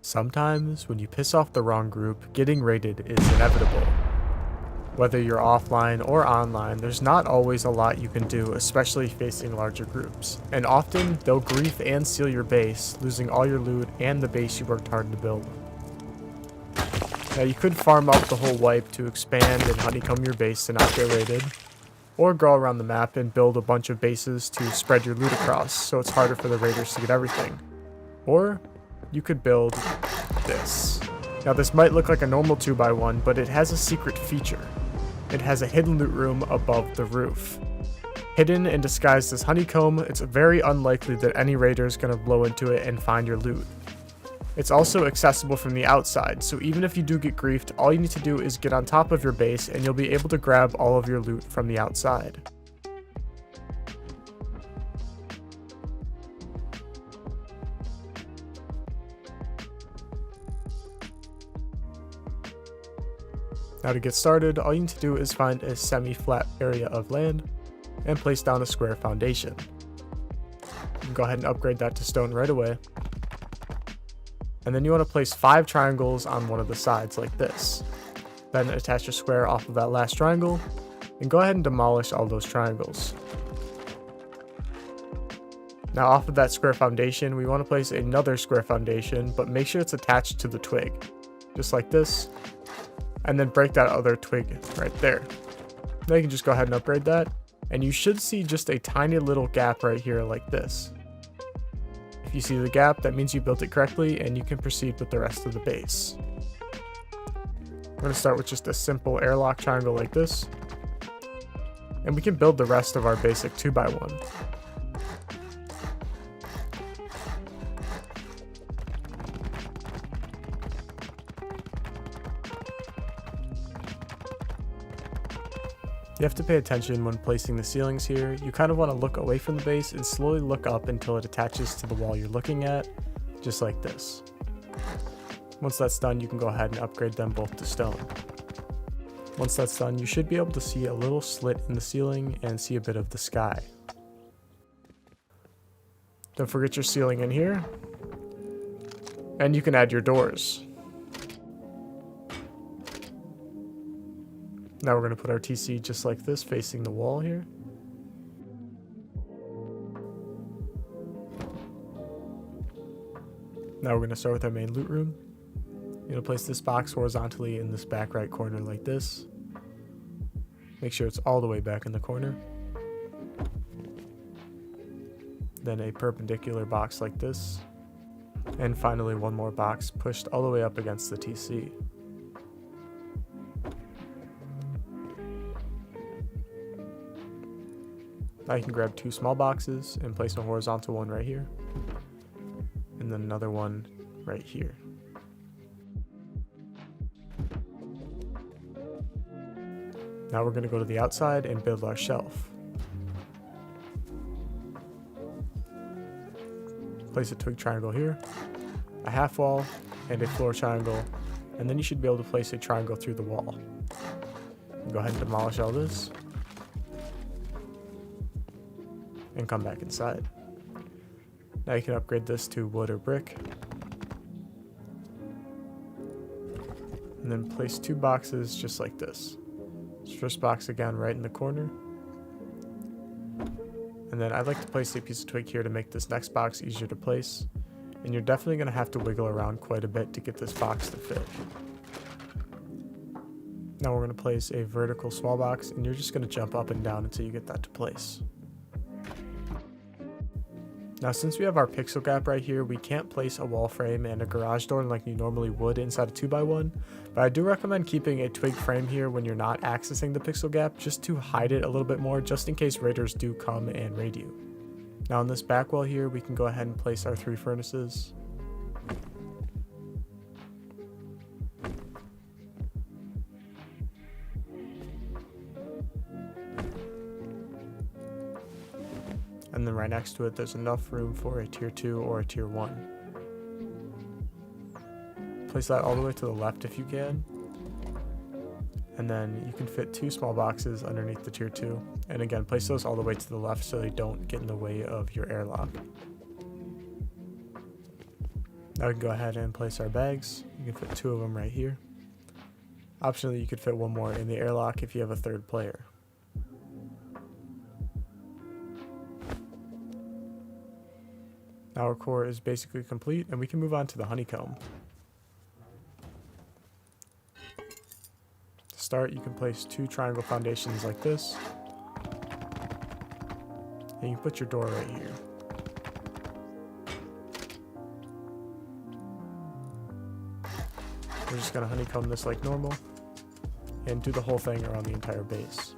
Sometimes, when you piss off the wrong group, getting raided is inevitable. Whether you're offline or online, there's not always a lot you can do, especially facing larger groups. And often, they'll grief and seal your base, losing all your loot and the base you worked hard to build. Now you could farm up the whole wipe to expand and honeycomb your base to not get raided, or go around the map and build a bunch of bases to spread your loot across, so it's harder for the raiders to get everything. Or you could build this. Now this might look like a normal 2x1, but it has a secret feature. It has a hidden loot room above the roof. Hidden and disguised as honeycomb, it's very unlikely that any raider is going to blow into it and find your loot. It's also accessible from the outside, so even if you do get griefed, all you need to do is get on top of your base and you'll be able to grab all of your loot from the outside. Now to get started, all you need to do is find a semi-flat area of land and place down a square foundation. You can go ahead and upgrade that to stone right away. And then you want to place 5 triangles on one of the sides like this. Then attach a square off of that last triangle and go ahead and demolish all those triangles. Now off of that square foundation, we want to place another square foundation, but make sure it's attached to the twig, just like this. And then break that other twig right there. Now you can just go ahead and upgrade that, and you should see just a tiny little gap right here like this. If you see the gap, that means you built it correctly and you can proceed with the rest of the base. We're going to start with just a simple airlock triangle like this, and we can build the rest of our basic 2x1. You have to pay attention when placing the ceilings here. You kind of want to look away from the base and slowly look up until it attaches to the wall you're looking at, just like this. Once that's done, you can go ahead and upgrade them both to stone. Once that's done, you should be able to see a little slit in the ceiling and see a bit of the sky. Don't forget your ceiling in here, and you can add your doors. Now we're going to put our TC just like this, facing the wall here. Now we're going to start with our main loot room. You're going to place this box horizontally in this back right corner like this. Make sure it's all the way back in the corner. Then a perpendicular box like this. And finally one more box pushed all the way up against the TC. Now you can grab 2 small boxes and place a horizontal one right here, and then another one right here. Now we're going to go to the outside and build our shelf. Place a twig triangle here, a half wall, and a floor triangle, and then you should be able to place a triangle through the wall. Go ahead and demolish all this, and come back inside. Now you can upgrade this to wood or brick, and then place 2 boxes just like this. First box again right in the corner, and then I'd like to place a piece of twig here to make this next box easier to place, and you're definitely going to have to wiggle around quite a bit to get this box to fit. Now we're going to place a vertical small box, and you're just going to jump up and down until you get that to place. Now since we have our pixel gap right here, we can't place a wall frame and a garage door like you normally would inside a 2x1, but I do recommend keeping a twig frame here when you're not accessing the pixel gap, just to hide it a little bit more, just in case raiders do come and raid you. Now on this back wall here, we can go ahead and place our 3 furnaces. And then right next to it, there's enough room for a tier 2 or a tier 1. Place that all the way to the left if you can. And then you can fit 2 small boxes underneath the tier 2. And again, place those all the way to the left so they don't get in the way of your airlock. Now we can go ahead and place our bags. You can fit 2 of them right here. Optionally, you could fit 1 more in the airlock if you have a 3rd player. Now our core is basically complete, and we can move on to the honeycomb. To start, you can place 2 triangle foundations like this, and you can put your door right here. We're just going to honeycomb this like normal, and do the whole thing around the entire base.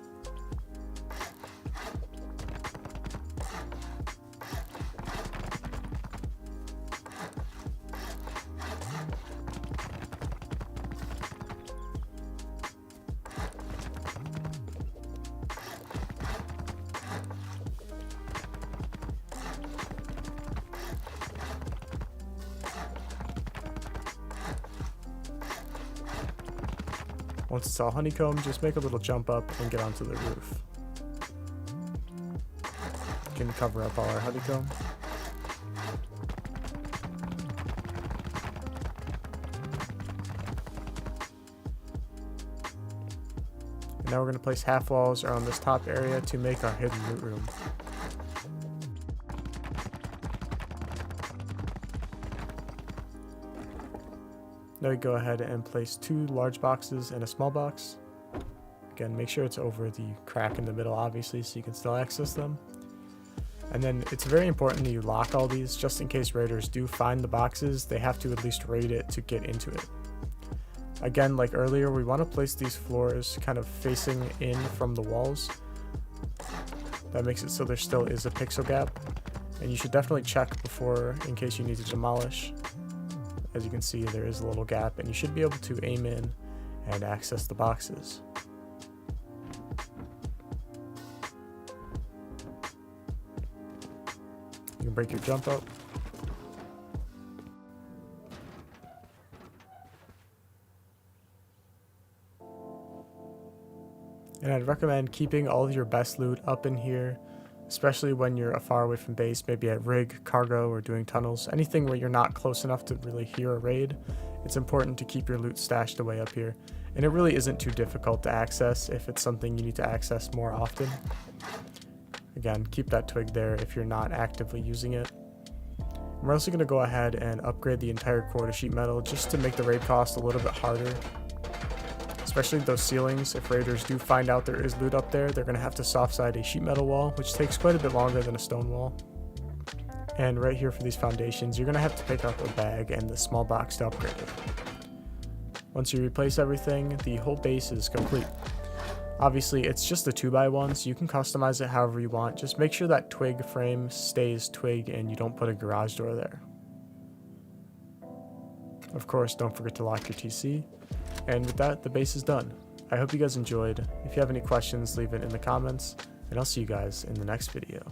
Once it's all honeycombed, just make a little jump up and get onto the roof. You can cover up all our honeycomb. And now we're going to place half walls around this top area to make our hidden loot room. Now we go ahead and place 2 large boxes and a small box. Again, make sure it's over the crack in the middle, obviously, so you can still access them. And then it's very important that you lock all these, just in case raiders do find the boxes, they have to at least raid it to get into it. Again, like earlier, we want to place these floors kind of facing in from the walls. That makes it so there still is a pixel gap, and you should definitely check before, in case you need to demolish. As you can see, there is a little gap, and you should be able to aim in and access the boxes. You can break your jump up. And I'd recommend keeping all of your best loot up in here, especially when you're far away from base, maybe at rig, cargo, or doing tunnels. Anything where you're not close enough to really hear a raid, it's important to keep your loot stashed away up here. And it really isn't too difficult to access if it's something you need to access more often. Again, keep that twig there if you're not actively using it. And we're also going to go ahead and upgrade the entire core to sheet metal just to make the raid cost a little bit harder. Especially those ceilings, if raiders do find out there is loot up there, they're going to have to soft side a sheet metal wall, which takes quite a bit longer than a stone wall. And right here for these foundations, you're going to have to pick up a bag and the small box to upgrade it. Once you replace everything, the whole base is complete. Obviously, it's just a 2x1, so you can customize it however you want. Just make sure that twig frame stays twig and you don't put a garage door there. Of course, don't forget to lock your TC. And with that, the base is done. I hope you guys enjoyed. If you have any questions, leave it in the comments, and I'll see you guys in the next video.